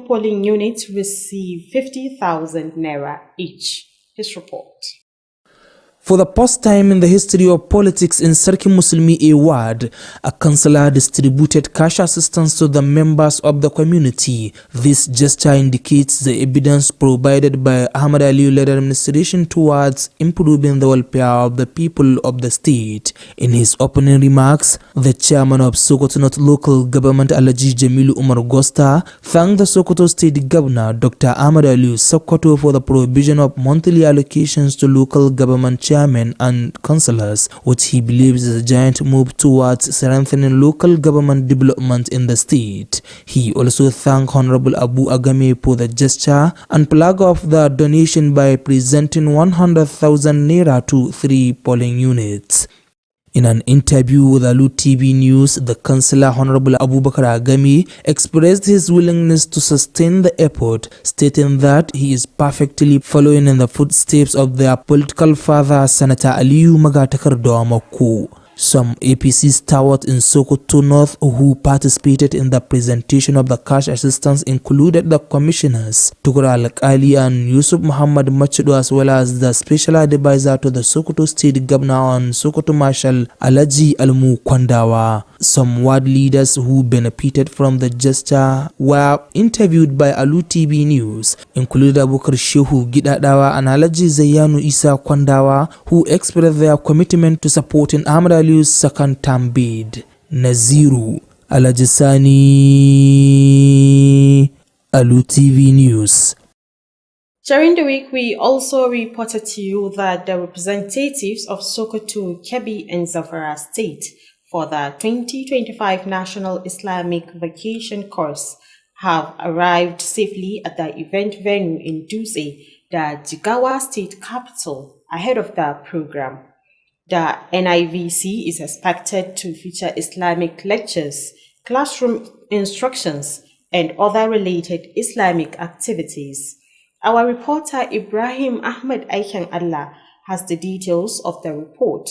polling units receive 50,000 naira each. His report. For the first time in the history of politics in Sarki Muslimi Award, a councillor distributed cash assistance to the members of the community. This gesture indicates the evidence provided by Ahmad Ali-led administration towards improving the welfare of the people of the state. In his opening remarks, the chairman of Sokoto North Local Government Alhaji Jamilu Umar Gosta thanked the Sokoto State Governor Dr. Ahmad Ali Sokoto for the provision of monthly allocations to local government chairmen and councillors, which he believes is a giant move towards strengthening local government development in the state. He also thanked Honorable Abu Agame for the gesture and plug off the donation by presenting 100,000 naira to 3 polling units. In an interview with Alu TV News, the councillor Honorable Abu Bakar Agami expressed his willingness to sustain the effort, stating that he is perfectly following in the footsteps of their political father, Senator Aliyu Magatakardo Amaku. Some APC stalwarts in Sokoto North who participated in the presentation of the cash assistance included the commissioners Tukur Al-Ali and Yusuf Muhammad Machido, as well as the special advisor to the Sokoto State Governor and Sokoto Marshal Alhaji Almu Kwandawa. Some ward leaders who benefited from the gesture were interviewed by Alu TV News, including Abubakar Shehu Gidadawa and Alhaji Zayanu Isa Kwandawa, who expressed their commitment to supporting Ahmad Ali's second term bid. Naziru Alajisani, Alu TV News. During the week, we also reported to you that the representatives of Sokoto, Kebbi, and Zamfara State for the 2025 National Islamic Vacation Course have arrived safely at the event venue in Dutse, the Jigawa State capital, ahead of the program. The NIVC is expected to feature Islamic lectures, classroom instructions, and other related Islamic activities. Our reporter Ibrahim Ahmed Aikan Allah has the details of the report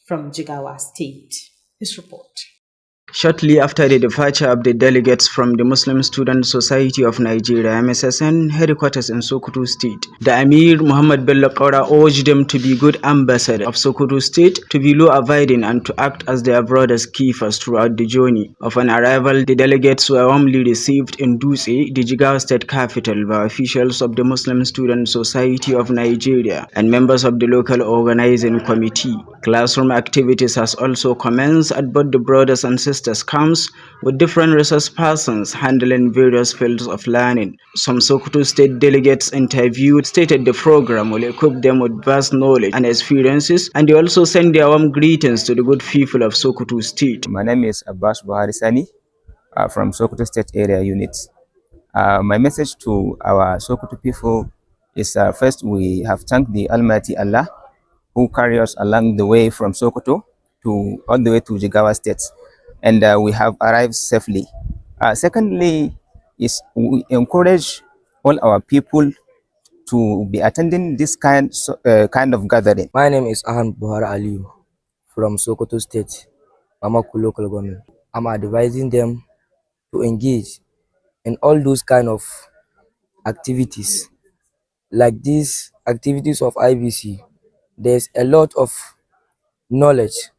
from Jigawa State. His report. Shortly after the departure of the delegates from the Muslim Student Society of Nigeria (MSSN) headquarters in Sokoto State, the Amir Muhammad Bello Kaura urged them to be good ambassadors of Sokoto State, to be law-abiding and to act as their brothers' keepers throughout the journey. Upon arrival, the delegates were warmly received in Dutse, the Jigawa State capital, by officials of the Muslim Student Society of Nigeria and members of the local organizing committee. Classroom activities has also commenced at both the brothers and sisters camps, with different resource persons handling various fields of learning. Some Sokoto State delegates interviewed stated the program will equip them with vast knowledge and experiences, and they also send their warm greetings to the good people of Sokoto State. My name is Abbas Buharisani from Sokoto State Area Units. My message to our Sokoto people is first, we have thanked the Almighty Allah who carry us along the way from Sokoto to all the way to Jigawa State, and we have arrived safely. Secondly, is we encourage all our people to be attending this kind of gathering. My name is Ahan Buhari Aliyu from Sokoto State, Mamaku local government. I'm advising them to engage in all those kind of activities, like these activities of IBC. There's a lot of knowledge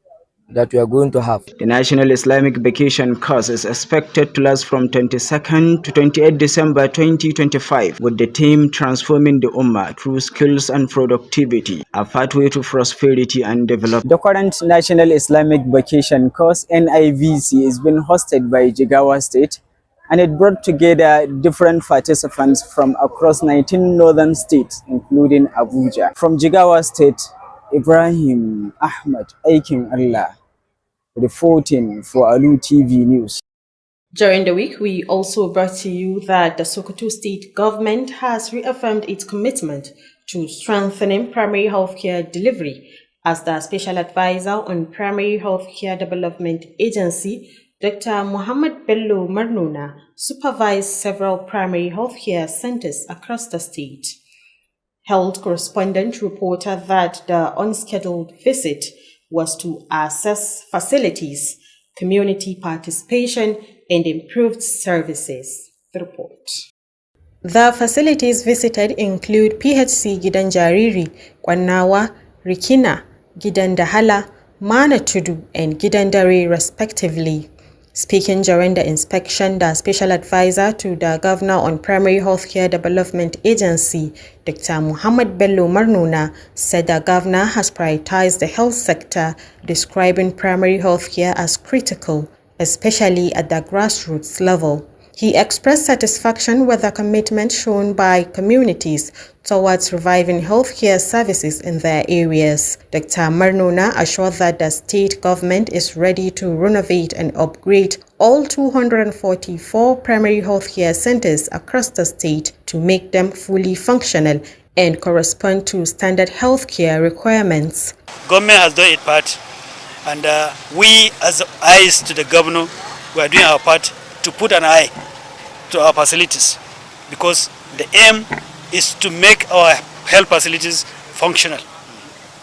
that we are going to have. The National Islamic Vacation Course is expected to last from 22nd to 28 December 2025, with the theme Transforming the Ummah Through Skills and Productivity, a pathway to prosperity and development. The current National Islamic Vacation Course, NIVC, is being hosted by Jigawa State, and it brought together different participants from across 19 northern states, including Abuja. From Jigawa State, Ibrahim Ahmed Aikin Allah, reporting for Alu TV News. During the week, we also brought to you that the Sokoto State government has reaffirmed its commitment to strengthening primary healthcare delivery, as the Special Advisor on Primary Healthcare Development Agency, Dr. Muhammad Bello Marnona, supervised several primary healthcare centers across the state. Health correspondent reported that the unscheduled visit was to assess facilities, community participation, and improved services. The report. The facilities visited include PHC Gidan Jariri, Kwannawa, Rikina, Gidan Dahala, Mana Tudu, and Gidan Dare, respectively. Speaking during the inspection, the Special Advisor to the Governor on Primary Healthcare Development Agency, Dr. Muhammad Bello Marnuna, said the Governor has prioritized the health sector, describing primary healthcare as critical, especially at the grassroots level. He expressed satisfaction with the commitment shown by communities towards reviving healthcare services in their areas. Dr. Marnona assured that the state government is ready to renovate and upgrade all 244 primary healthcare centers across the state to make them fully functional and correspond to standard healthcare requirements. Government has done its part, and we as eyes to the governor, we are doing our part to put an eye to our facilities, because the aim is to make our health facilities functional,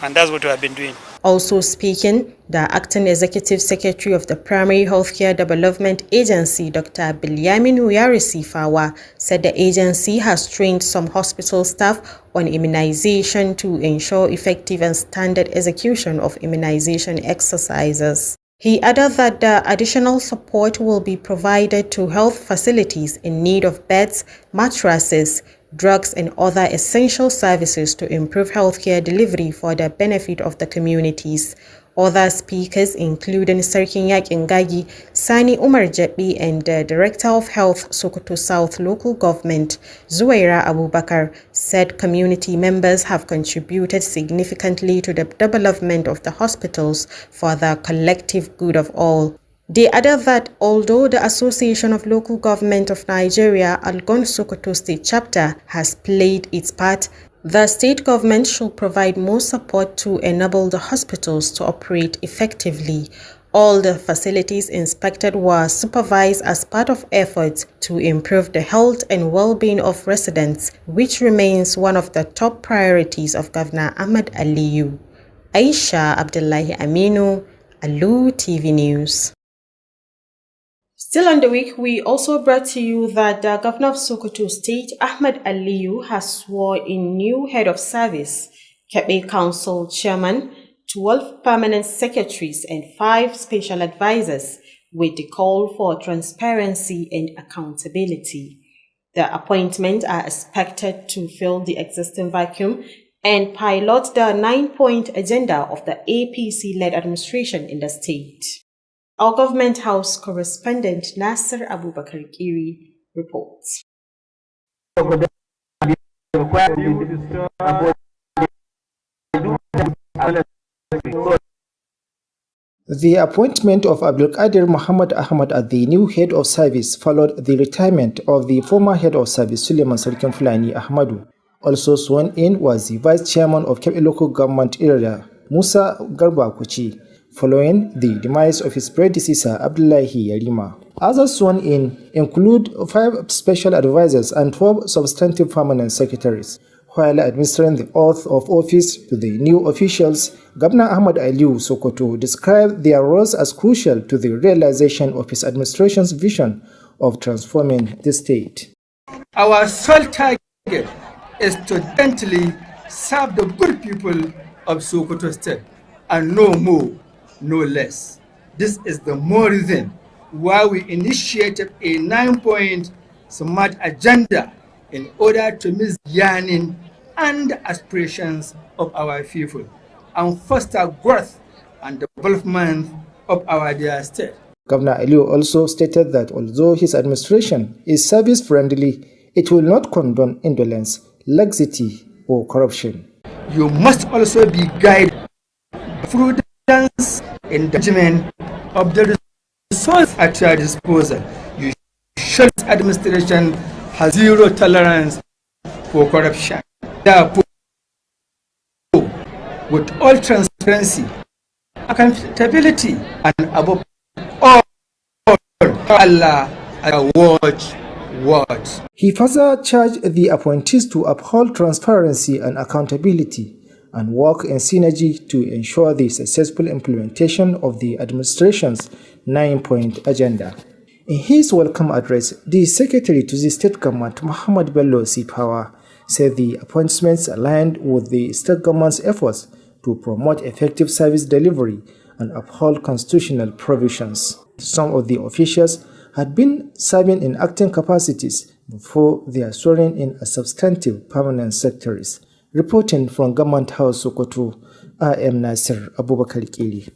and that's what we have been doing. Also speaking, the Acting Executive Secretary of the Primary Healthcare Development Agency, Dr. Bilyamin Uyarisifawa, said the agency has trained some hospital staff on immunization to ensure effective and standard execution of immunization exercises. He added that the additional support will be provided to health facilities in need of beds, mattresses, drugs, and other essential services to improve healthcare delivery for the benefit of the communities. Other speakers, including Sarkinyak Ngagi, Sani Umar Jebi, and the Director of Health, Sokoto South Local Government, Zuwaira Abubakar, said community members have contributed significantly to the development of the hospitals for the collective good of all. They added that although the Association of Local Government of Nigeria, Algon Sokoto State Chapter, has played its part, the state government should provide more support to enable the hospitals to operate effectively. All the facilities inspected were supervised as part of efforts to improve the health and well-being of residents, which remains one of the top priorities of Governor Ahmad Aliyu. Aisha Abdullahi Aminu, Alu TV News. Still on the week, we also brought to you that the Governor of Sokoto State, Ahmad Aliyu, has sworn in new head of service, Kebe Council Chairman, 12 permanent secretaries and 5 special advisors, with the call for transparency and accountability. The appointments are expected to fill the existing vacuum and pilot the 9-point agenda of the APC-led administration in the state. Our Government House correspondent Nasser Abubakar Kiri reports. The appointment of Abdulkadir Muhammad Ahmad as the new head of service followed the retirement of the former head of service Suleiman Sarkin Fulani Ahmadu. Also sworn in was the vice chairman of Kebbi local government area, Musa Garba Kuchi, following the demise of his predecessor Abdullahi Yarima. Others sworn in include 5 special advisors and 12 substantive permanent secretaries. While administering the oath of office to the new officials, Governor Ahmad Aliyu Sokoto described their roles as crucial to the realization of his administration's vision of transforming the state. Our sole target is to gently serve the good people of Sokoto State, and no more, no less. This is the more reason why we initiated a 9-point smart agenda in order to meet the yearning and aspirations of our people and foster growth and development of our dear state. Governor Aliyu also stated that although his administration is service-friendly, it will not condone indolence, laxity, or corruption. You must also be guided by prudence in the management of the resources at your disposal. You should administration has zero tolerance for corruption. Therefore, with all transparency, accountability, and above all, Allah watch. He further charged the appointees to uphold transparency and accountability and work in synergy to ensure the successful implementation of the administration's 9-point agenda. In his welcome address, the Secretary to the State Government, Muhammad Bello Sipawa, said the appointments aligned with the state government's efforts to promote effective service delivery and uphold constitutional provisions. Some of the officials had been serving in acting capacities before their swearing in as substantive permanent secretaries. Reporting from Government House Sokoto, I am Nasir Abubakar Kili.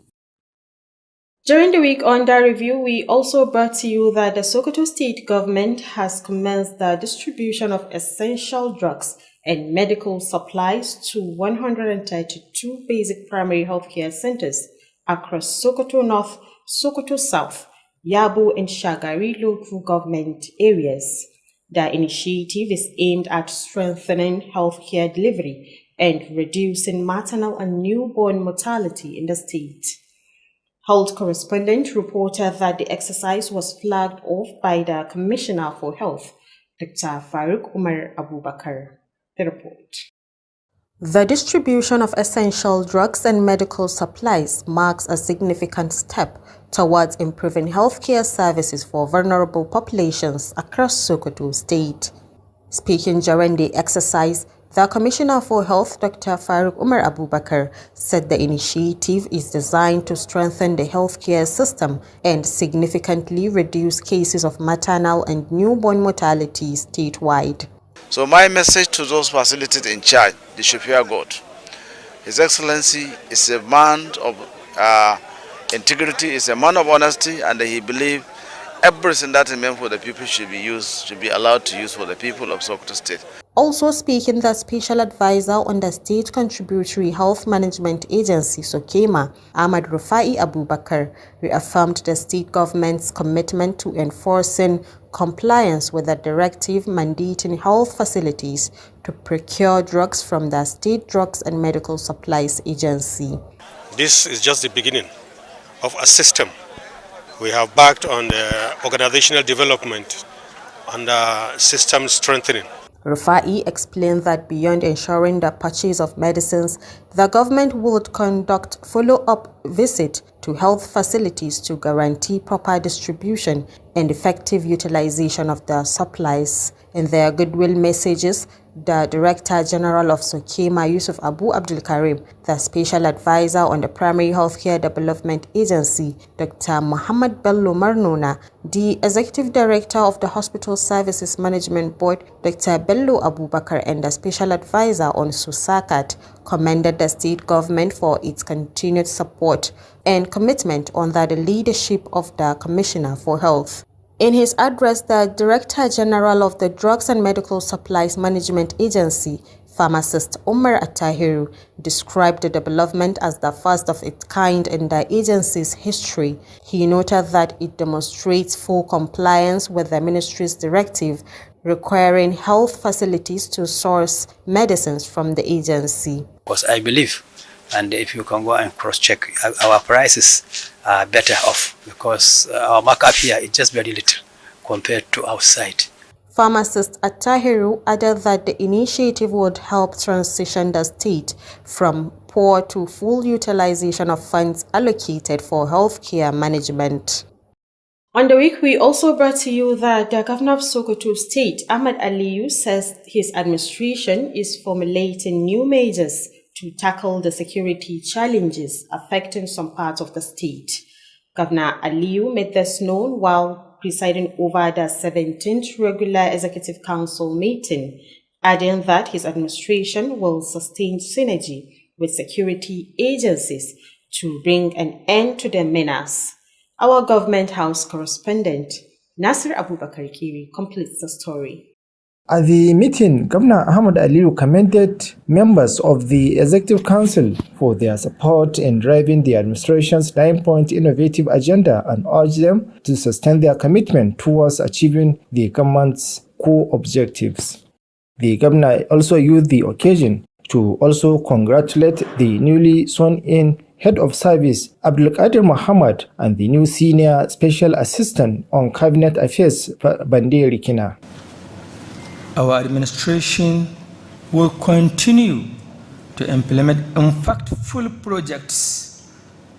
During the week under review, we also brought to you that the Sokoto State Government has commenced the distribution of essential drugs and medical supplies to 132 basic primary healthcare centers across Sokoto North, Sokoto South, Yabo and Shagari local government areas. The initiative is aimed at strengthening healthcare delivery and reducing maternal and newborn mortality in the state. Health correspondent reported that the exercise was flagged off by the Commissioner for Health, Dr. Faruk Umar Abubakar. The report. The distribution of essential drugs and medical supplies marks a significant step towards improving healthcare services for vulnerable populations across Sokoto State. Speaking during the exercise, the Commissioner for Health, Dr. Faruk Umar Abubakar, said the initiative is designed to strengthen the healthcare system and significantly reduce cases of maternal and newborn mortality statewide. So my message to those facilities in charge, they should fear God. His Excellency is a man of integrity, is a man of honesty, and he believes everything that is meant for the people should be allowed to use for the people of Sokoto State. Also speaking, the Special Advisor on the State Contributory Health Management Agency, SOKEMA, Ahmad Rufai Abubakar, reaffirmed the state government's commitment to enforcing compliance with the directive mandating health facilities to procure drugs from the State Drugs and Medical Supplies Agency. This is just the beginning of a system. We have backed on the organizational development and system strengthening. Rufai explained that beyond ensuring the purchase of medicines, the government would conduct follow-up visits to health facilities to guarantee proper distribution and effective utilization of the supplies. In their goodwill messages, the Director General of SOKEMA, Yusuf Abu Abdul Karim, the Special Advisor on the Primary Healthcare Development Agency, Dr. Muhammad Bello Marnona, the Executive Director of the Hospital Services Management Board, Dr. Bello Abubakar, and the Special Advisor on SUSACAT commended the state government for its continued support and commitment under the leadership of the Commissioner for Health. In his address, the Director General of the Drugs and Medical Supplies Management Agency, Pharmacist Umar Attahiru, described the development as the first of its kind in the agency's history. He noted that it demonstrates full compliance with the ministry's directive requiring health facilities to source medicines from the agency. Because I believe, and if you can go and cross-check, our prices are better off because our markup here is just very little compared to outside. Pharmacist Attahiru added that the initiative would help transition the state from poor to full utilization of funds allocated for healthcare management. On the week, we also brought to you that the Governor of Sokoto State, Ahmad Aliyu, says his administration is formulating new measures to tackle the security challenges affecting some parts of the state. Governor Aliyu made this known while presiding over the 17th Regular Executive Council meeting, adding that his administration will sustain synergy with security agencies to bring an end to the menace. Our Government House correspondent, Nasir Abubakar Kiri, completes the story. At the meeting, Governor Ahmad Aliyu commended members of the Executive Council for their support in driving the administration's 9-point innovative agenda and urged them to sustain their commitment towards achieving the government's core objectives. The governor also used the occasion to also congratulate the newly sworn-in Head of Service Abdul Qadir Muhammad and the new Senior Special Assistant on Cabinet Affairs Bande Rikina. Our administration will continue to implement impactful projects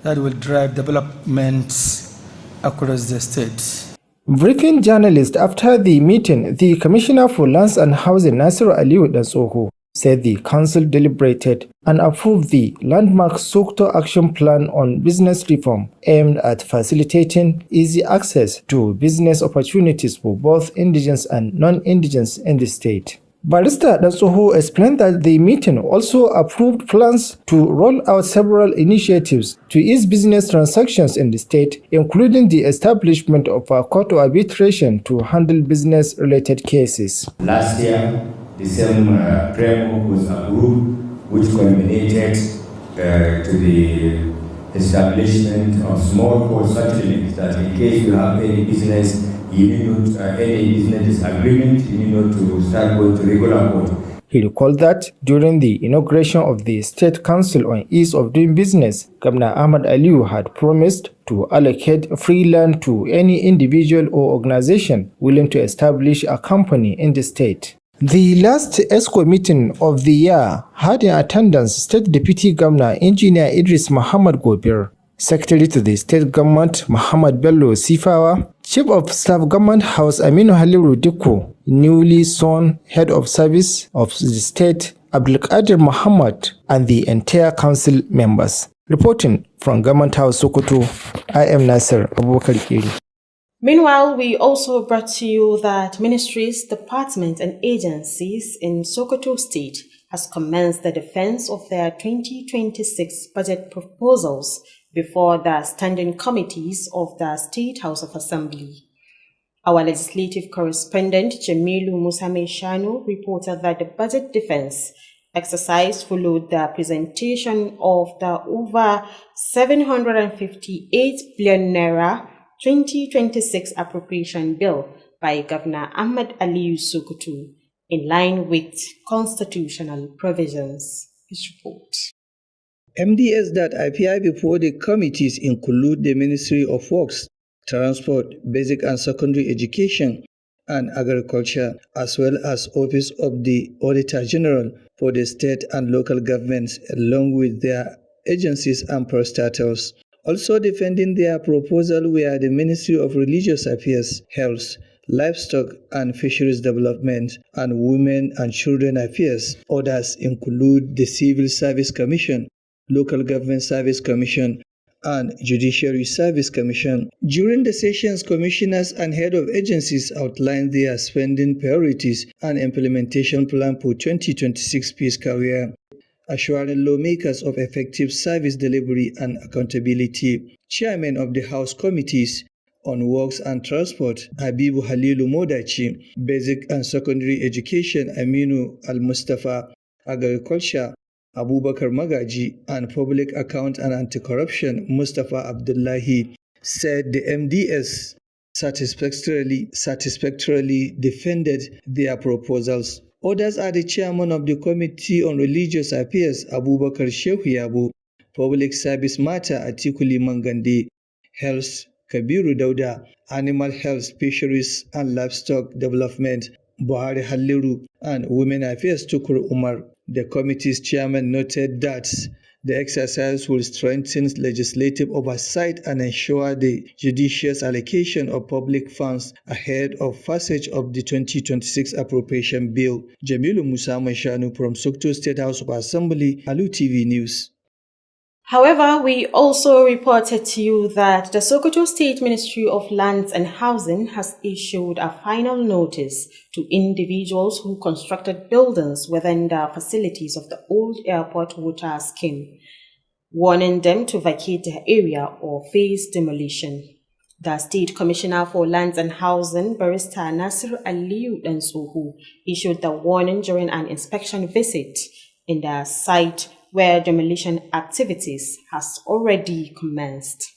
that will drive developments across the state. Briefing journalists after the meeting, the Commissioner for Lands and Housing, Nasiru Aliyu Dansoho, said the council deliberated and approved the landmark Sokoto Action Plan on Business Reform aimed at facilitating easy access to business opportunities for both indigenous and non-indigenous in the state. Barrister Dansoho explained that the meeting also approved plans to roll out several initiatives to ease business transactions in the state, including the establishment of a court of arbitration to handle business-related cases. Last year, the same framework was approved, which culminated to the establishment of small court settlements that in case you have any business, you need not any business disagreement, you need not to start going to regular court. He recalled that during the inauguration of the State Council on Ease of Doing Business, Governor Ahmad Aliyu had promised to allocate free land to any individual or organization willing to establish a company in the state. The last ESCO meeting of the year had in attendance State Deputy Governor Engineer Idris Muhammad Gobir, Secretary to the State Government Muhammad Bello Sifawa, Chief of Staff Government House Aminu Haliru Dikko, newly sworn Head of Service of the State Abdulkadir Muhammad, and the entire council members. Reporting from Government House Sokoto, I am Nasser Abubakar Kiri. Meanwhile, we also brought to you that ministries, departments and agencies in Sokoto State has commenced the defense of their 2026 budget proposals before the standing committees of the State House of Assembly. Our legislative correspondent, Jamilu Musameshanu, reported that the budget defense exercise followed the presentation of the over 758 billion naira 2026 appropriation bill by Governor Ahmad Aliyu Sokoto in line with constitutional provisions. His report. MDS that appear before the committees include the Ministry of Works, Transport, Basic and Secondary Education, and Agriculture, as well as Office of the Auditor General for the state and local governments, along with their agencies and parastatals. Also defending their proposal were the Ministry of Religious Affairs, Health, Livestock and Fisheries Development, and Women and Children Affairs. Others include the Civil Service Commission, Local Government Service Commission, and Judiciary Service Commission. During the sessions, commissioners and head of agencies outlined their spending priorities and implementation plan for 2026 fiscal year, assuring lawmakers of effective service delivery and accountability. Chairman of the House Committees on Works and Transport, Habibu Halilu Modachi, Basic and Secondary Education, Aminu Al-Mustafa, Agriculture, Abubakar Magaji, and Public Account and Anti-Corruption, Mustafa Abdullahi, said the MDS satisfactorily defended their proposals. Others are the chairman of the Committee on Religious Affairs, Abubakar Shehu Yabo, Public Service Matter, Atikuli Mangande, Health, Kabiru Dauda, Animal Health, Fisheries and Livestock Development, Buhari Haliru, and Women Affairs, Tukur Umar. The committee's chairman noted that the exercise will strengthen legislative oversight and ensure the judicious allocation of public funds ahead of passage of the 2026 appropriation bill. Jamilu Musa Mashanu from Sokoto State House of Assembly, Alu TV News. However, we also reported to you that the Sokoto State Ministry of Lands and Housing has issued a final notice to individuals who constructed buildings within the facilities of the old airport water scheme, warning them to vacate the area or face demolition. The State Commissioner for Lands and Housing, Barrister Nasir Aliyu Dansoho, issued the warning during an inspection visit in the site where demolition activities has already commenced.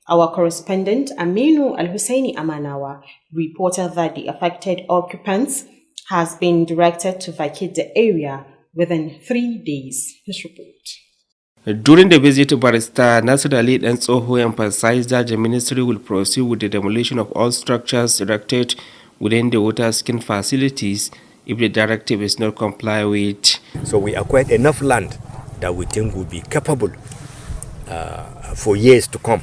Our correspondent Aminu Al-Husseini Amanawa reported that the affected occupants has been directed to vacate the area within 3 days. This report. During the visit, Barrister Nasir Ali Dansoho emphasized that the ministry will proceed with the demolition of all structures erected within the water scheme facilities if the directive is not complied with. So we acquired enough land that we think will be capable for years to come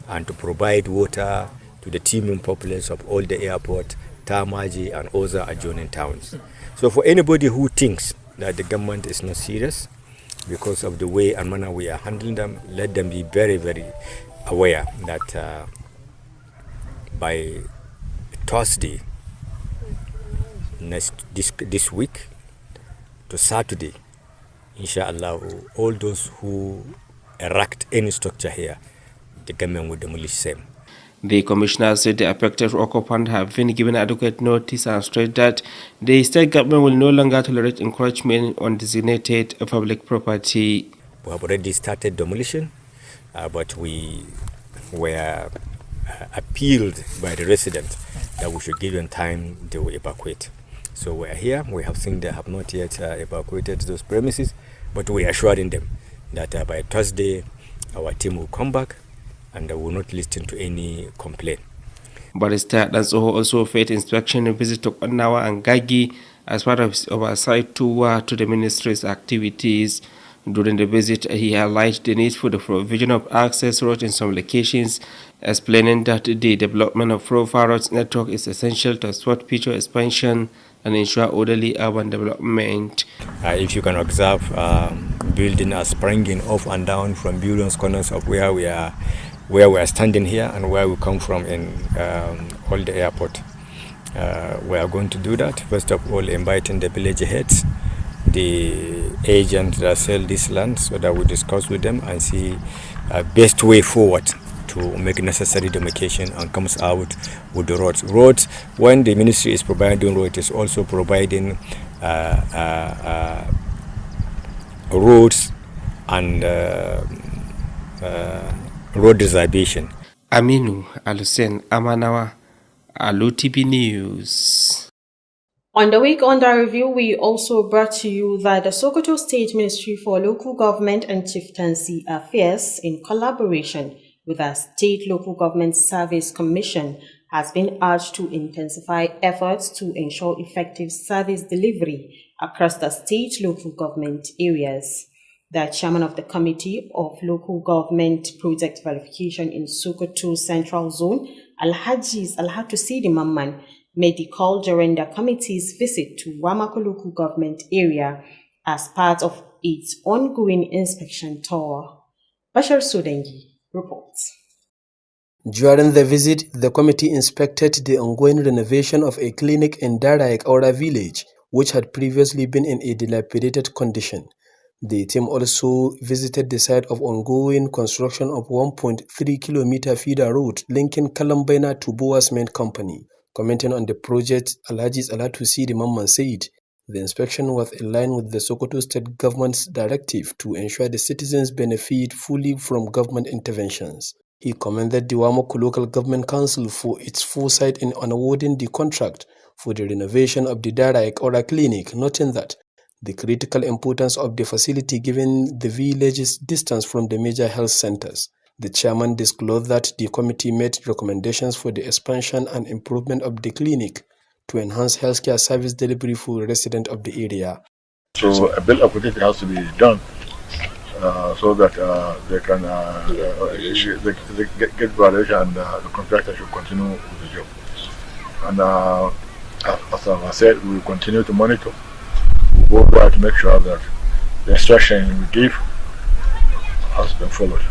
and to provide water to the teeming populace of all the airport, Tamaji and other adjoining towns. So for anybody who thinks that the government is not serious because of the way and manner we are handling them, let them be very, very aware that by Thursday this week to Saturday, inshallah, all those who erect any structure here, the government will demolish them. The commissioner said the affected occupants have been given adequate notice and stressed that the state government will no longer tolerate encroachment on designated public property. We have already started demolition, but we were appealed by the residents that we should give them time to evacuate. So we are here. We have seen they have not yet evacuated those premises, but we are assuring them that by Thursday our team will come back and will not listen to any complaint. Barrister Dansoho also failed inspection and visit to Onawa and Gagi as part of his oversight tour to the ministry's activities. During the visit, he highlighted the need for the provision of access roads in some locations, explaining that the development of profile roads network is essential to support future expansion and ensure orderly urban development. If you can observe, buildings are springing up and down from various corners of where we are standing here and where we come from in all the airport. We are going to do that. First of all, inviting the village heads, the agents that sell this land, so that we discuss with them and see best way forward to make necessary demarcation and comes out with the roads. Roads, when the ministry is providing roads, it is also providing roads and road reservation. Aminu Alusen Amanawa, Alu Tv News. On the week under review, we also brought to you that the Sokoto State Ministry for Local Government and Chieftaincy Affairs, in collaboration with the State Local Government Service Commission, has been urged to intensify efforts to ensure effective service delivery across the state local government areas. The chairman of the Committee of Local Government Project Verification in Sokoto Central Zone, Alhaji Alhatu Sidi Mamman, made the call during the committee's visit to Wamako local government area as part of its ongoing inspection tour. Bashar Sudengi reports. During the visit, the committee inspected the ongoing renovation of a clinic in Daraik Aura village, which had previously been in a dilapidated condition. The team also visited the site of ongoing construction of 1.3-kilometer feeder road linking Kalambaina to Boas Main Company. Commenting on the project, Alhaji Alatu Sidi Mamman said the inspection was in line with the Sokoto State Government's directive to ensure the citizens benefit fully from government interventions. He commended the Wamako Local Government Council for its foresight in awarding the contract for the renovation of the Daraik Aura Clinic, noting that the critical importance of the facility given the village's distance from the major health centers. The chairman disclosed that the committee made recommendations for the expansion and improvement of the clinic to enhance healthcare service delivery for residents of the area. So a bill of quantity has to be done so that they can get valuation and the contractor should continue with the job. And as I said, we will continue to monitor. We will go back to make sure that the instruction we give has been followed.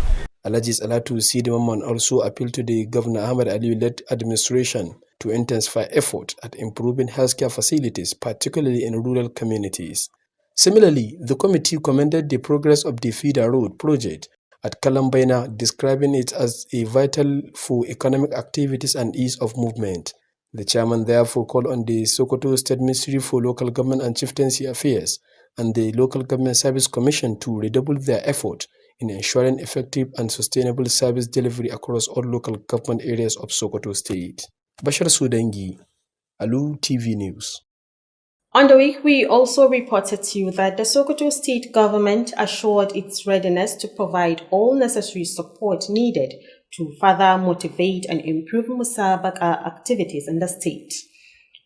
Alhaji Alatu Sidi Mamman also appealed to the Governor Ahmed Ali-led administration to intensify effort at improving healthcare facilities, particularly in rural communities. Similarly, the committee commended the progress of the feeder road project at Kalambaina, describing it as a vital for economic activities and ease of movement. The chairman therefore called on the Sokoto State Ministry for Local Government and Chieftaincy Affairs and the Local Government Service Commission to redouble their effort in ensuring effective and sustainable service delivery across all local government areas of Sokoto State. Bashar Sudengi, Alu TV News. On the week, we also reported to you that the Sokoto State Government assured its readiness to provide all necessary support needed to further motivate and improve Musabaka activities in the state.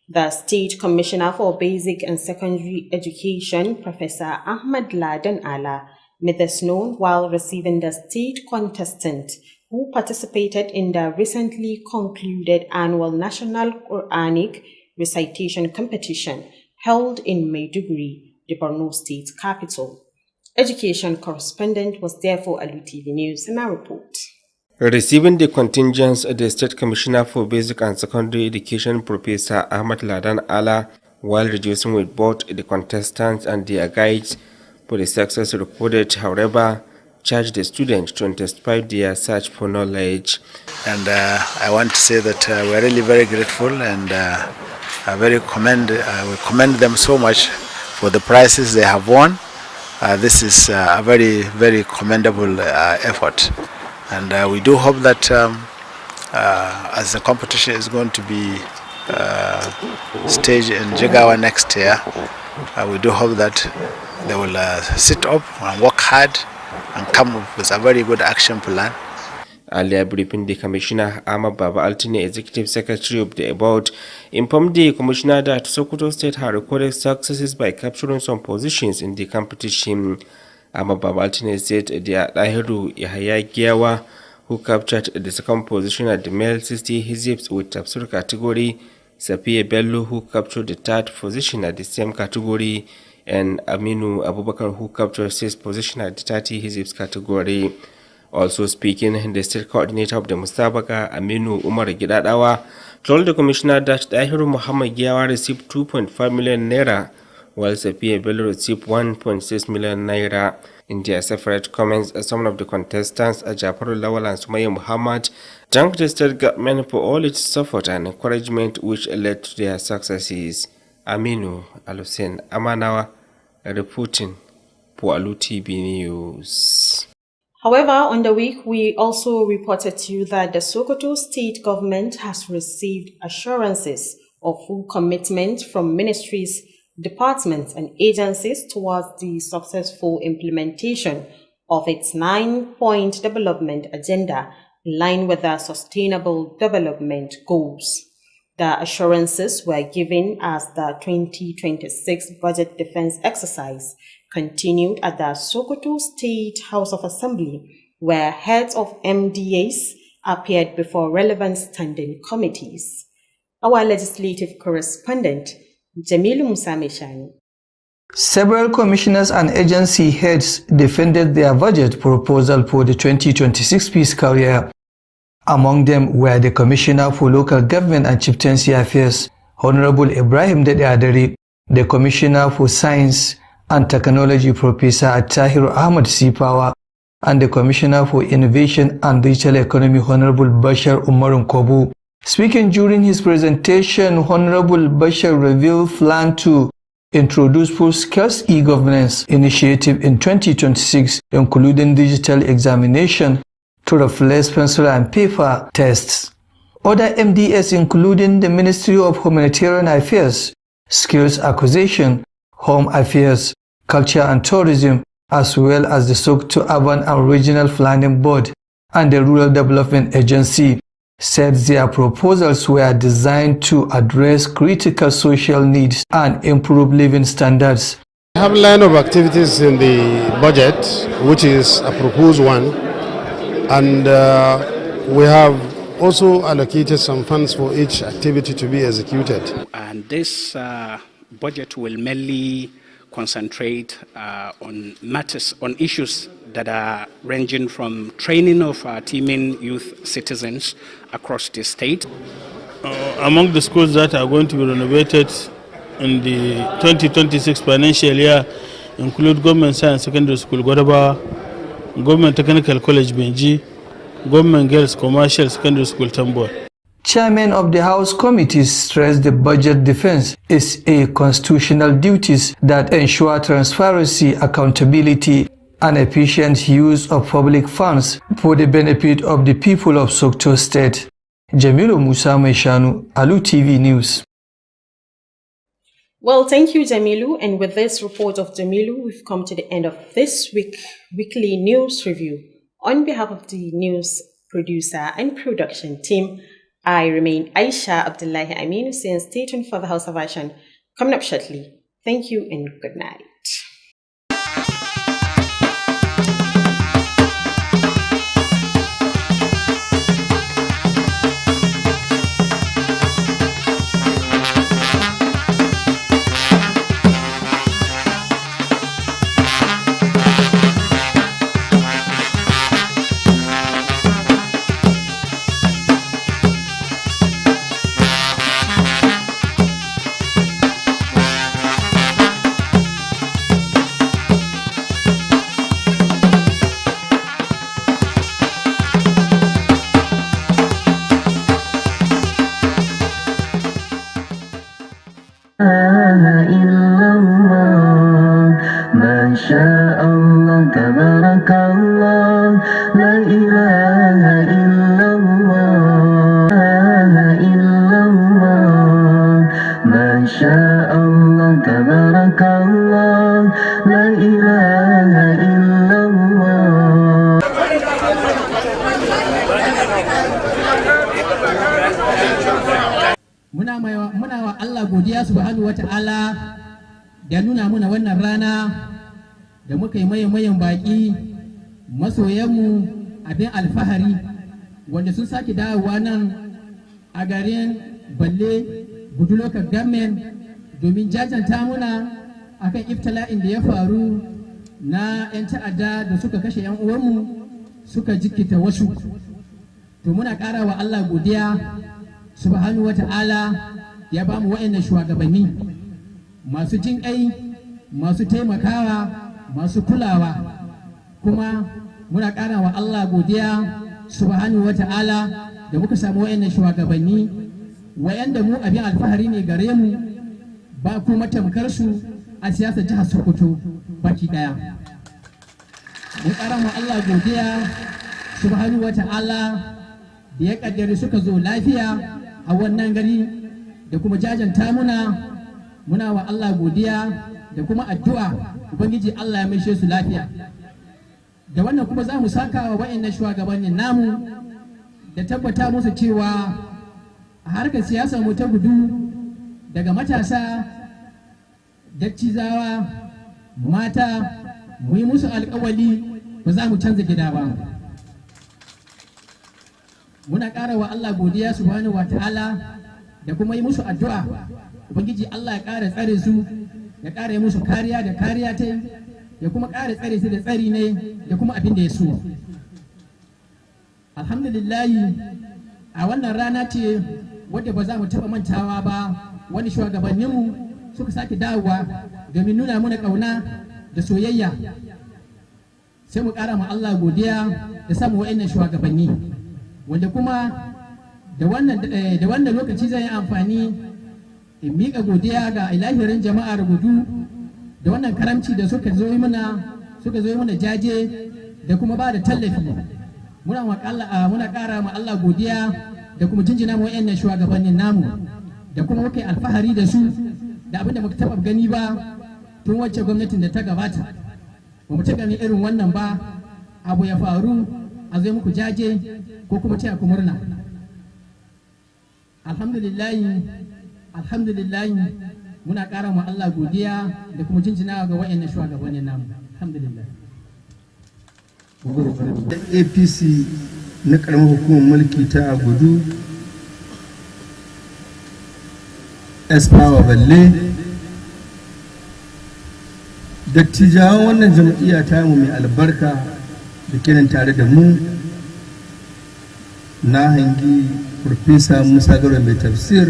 The State Commissioner for Basic and Secondary Education, Professor Ahmad Laden Ala, made this known while receiving the state contestant who participated in the recently concluded annual National Quranic Recitation Competition held in Maiduguri, the Borno State capital. Education correspondent was therefore Alu TV News in our report. Receiving the contingents, the State Commissioner for Basic and Secondary Education, Professor Ahmad Ladan Allah, while reducing with both the contestants and their guides for the success recorded, however, charged the students to intensify their search for knowledge. And I want to say that we're really very grateful and we commend them so much for the prizes they have won. This is a very, very commendable effort. And we do hope that as the competition is going to be staged in Jigawa next year, we do hope that they will sit up and work hard and come up with a very good action plan. Earlier briefing, the Commissioner Ahmad Baba Altine, Executive Secretary of the About, informed the Commissioner that Sokoto State had recorded successes by capturing some positions in the competition. Ahmad Baba Altine said the Dahiru Yahya Giyawa, who captured the second position at the male 60 Hizibs with Tafsir category, Safiya Bello, who captured the third position at the same category, and Aminu Abubakar, who captured 6th position at the 30 Hizibs category. Also speaking, the state coordinator of the Mustabaka, Aminu Umar Gidadawa, told the commissioner that Dahiru Muhammad Giyawa received 2.5 million naira, while Safiya Bello received 1.6 million naira. In their separate comments, some of the contestants, Jafaru Lawal and Sumaya Muhammad, thanked the state government for all its support and encouragement which led to their successes. Aminu Alusen Amanawa reporting for Alu TV News. However, on the week, we also reported to you that the Sokoto state government has received assurances of full commitment from ministries, departments and agencies towards the successful implementation of its 9-point development agenda in line with the sustainable development goals. The assurances were given as the 2026 budget defense exercise continued at the Sokoto State House of Assembly, where heads of MDAs appeared before relevant standing committees. Our legislative correspondent, Jamilu Musa Meshani. Several commissioners and agency heads defended their budget proposal for the 2026 fiscal year. Among them were the Commissioner for Local Government and Chieftaincy Affairs, Honorable Ibrahim Dede, the Commissioner for Science and Technology, Professor Attahiru Ahmad Sipawa, and the Commissioner for Innovation and Digital Economy, Honorable Bashar Umarun Kobu. Speaking during his presentation, Honorable Bashar revealed plan to introduce full-scale e-governance initiative in 2026, including digital examination to replace pencil and paper tests. Other MDS, including the Ministry of Humanitarian Affairs, Skills Acquisition, Home Affairs, Culture and Tourism, as well as the Sokoto Urban and Regional Planning Board and the Rural Development Agency, said their proposals were designed to address critical social needs and improve living standards. We have a line of activities in the budget, which is a proposed one, and we have also allocated some funds for each activity to be executed. And this budget will mainly concentrate on matters, on issues that are ranging from training of teaming youth citizens across the state. Among the schools that are going to be renovated in the 2026 financial year include Government Science Secondary School Godaba, Government Technical College Benji, Government Girls Commercial Secondary School Tambor. Chairman of the House Committee stressed the budget defense is a constitutional duty that ensure transparency, accountability, and efficient use of public funds for the benefit of the people of Sokoto State. Jamilu Musa Meshanu, Alu TV News. Well, thank you, Jamilu. And with this report of Jamilu, we've come to the end of this weekly news review. On behalf of the news producer and production team, I remain Aisha Abdullahi Aminu, saying stay tuned for the House of Action coming up shortly. Thank you and good night. سبحانك الله لا إله إلا الله. muna wa Allah godiya subhanahu wata'ala da nuna muna wannan rana da muka yi mayan baki masoyanmu abin alfahari wanda sun sake dawowa nan a garin balle gudu local government domin jajanta muna akan iftila'in da ya faru na 'yan ta'adda da suka kashe 'yan uwanmu suka jikita wasu. To muna ƙara wa Allah godiya subhanahu wata'ala ya ba mu wa'annan shugabanni masu jin ƙai, masu taimakawa, masu kulawa, kuma muna ƙara wa Allah godiya subhanahu wata'ala da muka samu wa'annan shugabanni wa'anda mu abin alfahari ne gare mu, ba kuma tamkar su a siyasar jihar Sokoto baki daya. Mun ƙara wa Allah godiya subhanahu wata'ala da ya kaddare suka zo lafiya a wannan gari da kuma jajanta muna wa Allah godiya da kuma addu'a ubangiji Allah ya maishe su lafiya. Da wannan kuma za mu saka wa wa'annan shugabannin namu da tabbata musu cewa a harkar siyasa mu ta gudu daga matasa, dattizawa, mata, mu yi musu alƙawali ba za mu canza gida ba. Muna ƙara wa Allah godiya subhanahu wata'ala da kuma yi musu addu'a ubangiji Allah ya ƙara tsare su, ya ƙara yi musu kariya da kariya ta, ya kuma ƙara tsare su da tsari ne da kuma abin da ya so. Alhamdulillahi a wannan rana ce wadda ba za mu taɓa mantawa ba, wani shugabanninmu suka sake dawowa domin nuna mana ƙauna da soyayya. Sai mu ƙara ma Allah godiya da samun wa'annan shugabanni, wanda kuma da wannan lokaci zan yi amfani in miƙa godiya ga ilahirin jama'ar gudu da wannan karamci da suka zo mana jaje da kuma ba da tallafi. Muna ƙara ma Allah godiya da kuma jinjina mu wa'annan shugabannin namu da kuma muke alfahari da su da abinda muka taɓa gani ba tun wacce gwamnatin da ta gabata. Ba mu ta gani irin wannan ba, abu ya faru a zai muku jaje ko kuma taya ku murna. Alhamdulillahi muna ƙara ma Allah godiya da kuma jinjina ga wa'annan shugabannin namu. Alhamdulillah. Da APC na ƙaramar hukumar mulki ta gudu Espawa Balle, dattijawan wannan jam'iyya ta mu mai albarka da kenan tare da mu, na hangi Farfesa Musa Garo mai tafsir,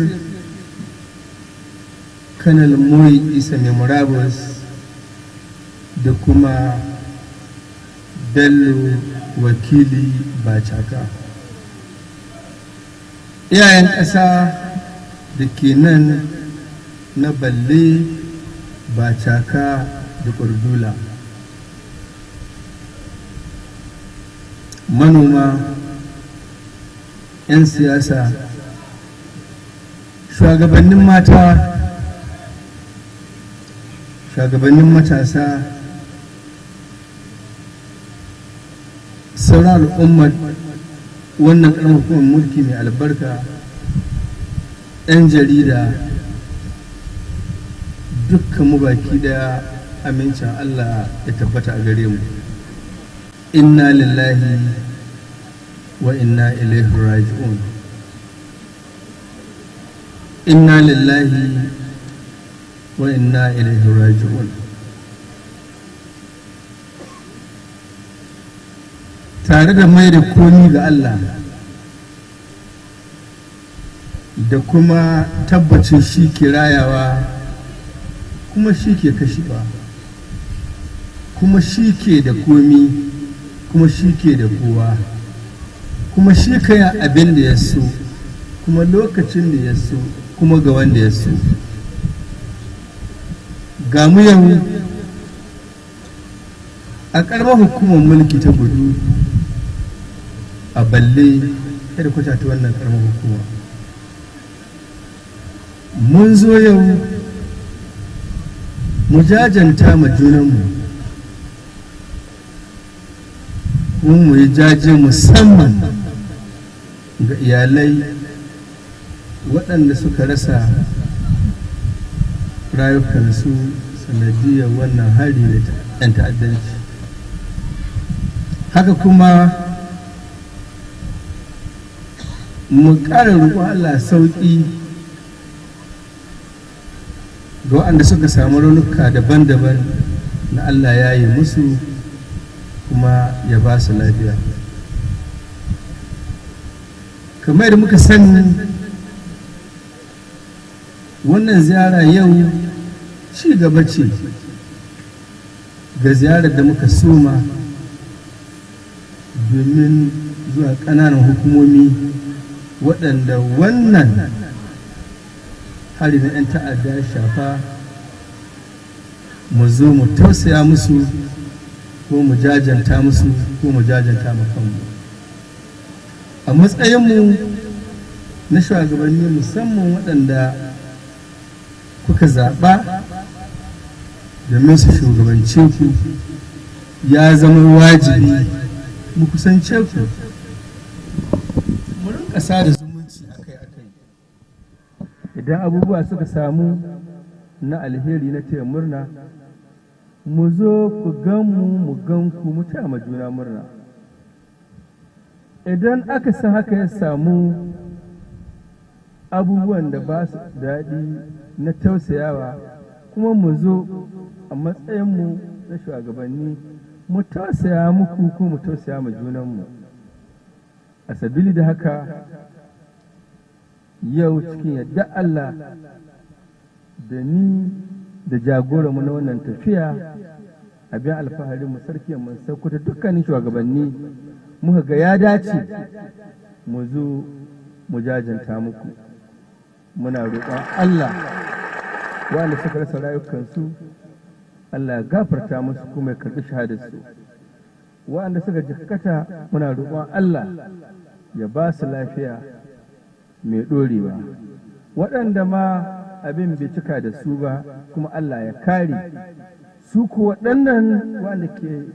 Kanal Moyi Isa mai murabus da kuma Bello Wakili Bacaka. Iyayen ƙasa da ke nan na Balle, Bacaka da Kurdula, manoma, 'yan siyasa, shugabannin mata, shugabannin matasa, sauran al'ummar wannan ƙaramar hukumar mulki mai albarka, 'yan jarida, dukkan mu baki daya amincin Allah ya tabbata a gare mu. Inna lillahi wa inna ilaihi raji'un. Inna lillahi wa inna ilaihi raji'un. Tare da mai da komi ga Allah da kuma tabbacin shi ke rayawa kuma shi ke kashewa kuma shi ke da komi kuma shi ke da kowa kuma shi ka yi abin da ya so kuma lokacin da ya so kuma ga wanda ya so. Ga mu yau a ƙaramar hukumar mulki ta gudu a Balle, kada kwata ta wannan ƙaramar hukuma. Mun zo yau mu jajanta ma junanmu, kuma mu yi jaje musamman ga iyalai waɗanda suka rasa rayukansu sanadiyar wannan hari da 'yan ta'addanci. Haka kuma mu ƙara roƙon Allah sauƙi ga waɗanda suka samu raunuka daban-daban na Allah ya yi musu kuma ya ba su lafiya. Kamar da muka sani wannan ziyara yau ci gaba ce ga ziyarar da muka soma domin zuwa ƙananan hukumomi waɗanda wannan hari na 'yan ta'adda ya shafa, mu zo mu tausaya musu ko mu jajanta musu ko mu jajanta mu kanmu a matsayinmu na shugabanni, musamman waɗanda kuka zaɓa domin su shugabance ku. Ya zama wajibi mu kusance ku, mu rinka sada zumunci akai-akai. Idan abubuwa suka samu na alheri na taya murna, mu zo ku gan mu gan ku, mu taya ma juna murna. Idan aka san haka ya samu abubuwan da ba su daɗi na tausayawa, kuma mu zo a matsayinmu na shugabanni mu tausaya muku ko mu tausaya ma junanmu. A sabili da haka yau cikin yadda Allah da ni da jagoranmu na wannan tafiya, abin alfahari mu sarki mun saukuta dukkanin shugabanni muka ga ya dace mu zo mu jajanta muku. Muna roƙon Allah wanda suka rasa rayukansu, Allah ya gafarta musu kuma ya karɓi shahadarsu. Wanda suka jikkata, muna roƙon Allah ya ba su lafiya mai ɗorewa. Waɗanda ma abin bai cika da su ba, kuma Allah ya kare su. Ko waɗannan wanda ke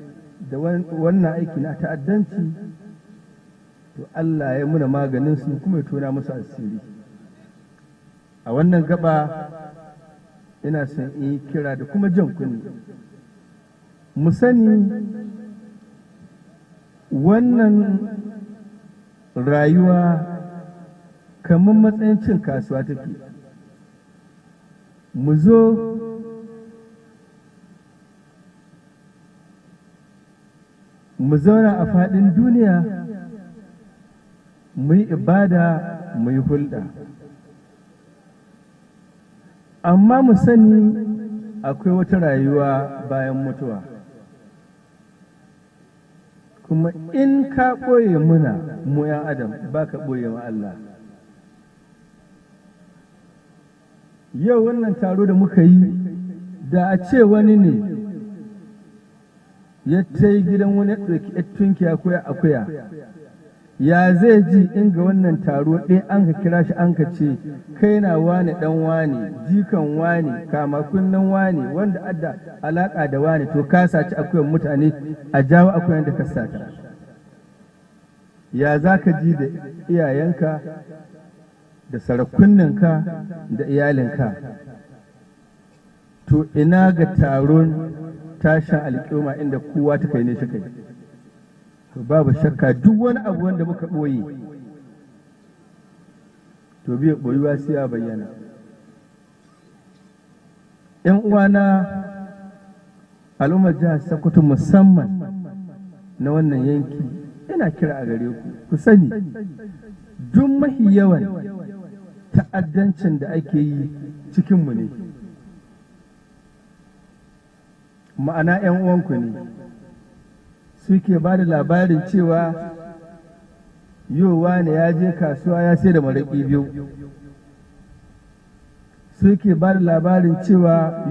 da wannan aiki na ta'addanci, to Allah ya muna maganin su kuma ya tona musu asiri. A wannan gaba ina son yi kira da kuma jan kunni, mu sani wannan rayuwa kamar matsayin cin kasuwa take. Mu zo mu zauna a faɗin duniya, mu yi ibada, mu yi hulɗa, amma mu sani akwai wata rayuwa bayan mutuwa. Kuma in ka ɓoye muna mu 'yan adam, ba ka ɓoye ma Allah. Yau wannan taro da muka yi, da a ce wani ne ya ta yi gidan wani ɗauki tunkiya ko ya akuya, ya zai ji in ga wannan taro ɗaya an ka kira shi an ka ce kai na wane ɗan wane, jikan wane, kama kunnen wane, wanda adda alaƙa da wane, to ka saci akuyan mutane, a jawo akuyan da ka sata. Ya za ka ji da iyayenka da sarakunninka da iyalinka? To ina ga taron tashin alƙiyama inda kowa ta kai ne shi kai. To babu shakka duk wani abu wanda muka ɓoye, to bai ɓoyuwa sai ya bayyana. ‘Yan uwana al'ummar jihar Sokoto musamman na wannan yanki, ina kira a gare ku, ku sani duk mahi yawan ta'addancin da ake yi cikinmu ne, ma'ana ‘yan uwanku ne. Suke ba da labarin cewa yowa ne ya je kasuwa ya sai da maraƙi biyu. Suke ba da labarin cewa